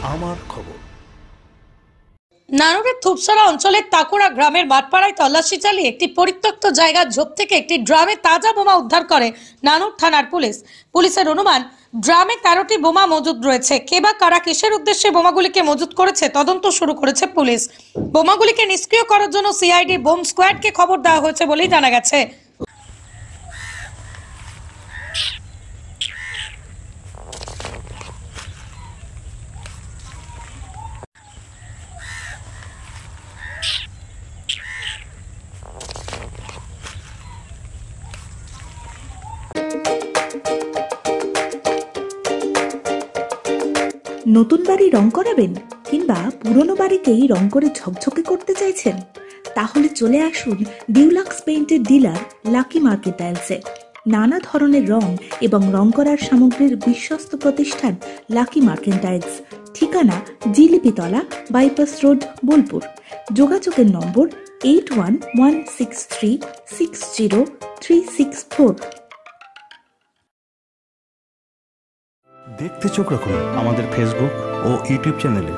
আমার খবর। নানুরের থুপসারা অঞ্চলের তাকুড়া গ্রামের মাঠপাড়ায় তল্লাশি চালিয়ে একটি পরিত্যক্ত জায়গার ঝোপ থেকে একটি ড্রামে তাজা বোমা উদ্ধার করে নানুর থানার পুলিশ। পুলিশের অনুমান, ড্রামে 13টি বোমা মজুদ রয়েছে। কে বা কারা কিসের উদ্দেশ্যে বোমাগুলিকে মজুত করেছে তদন্ত শুরু করেছে পুলিশ। বোমাগুলিকে নিষ্ক্রিয় করার জন্য সিআইডি বোম স্কোয়াডকে খবর দেওয়া হয়েছে বলেই জানা গেছে। নতুন বাড়ি রং করাবেন কিংবা পুরনো বাড়িকেই রং করে ঝকঝকে করতে চাইছেন? তাহলে চলে আসুন ডিউলাক্স পেইন্টের ডিলার লাকি মার্কেন্টাইলসে। নানা ধরনের রং এবং রং করার সামগ্রীর বিশ্বস্ত প্রতিষ্ঠান লাকি মার্কেন্টাইলস। ঠিকানা জিলিপিতলা, বাইপাস রোড, বোলপুর। যোগাযোগের নম্বর 8116360364। দেখতে চোখ রাখুন আমাদের ফেসবুক ও ইউটিউব চ্যানেলে।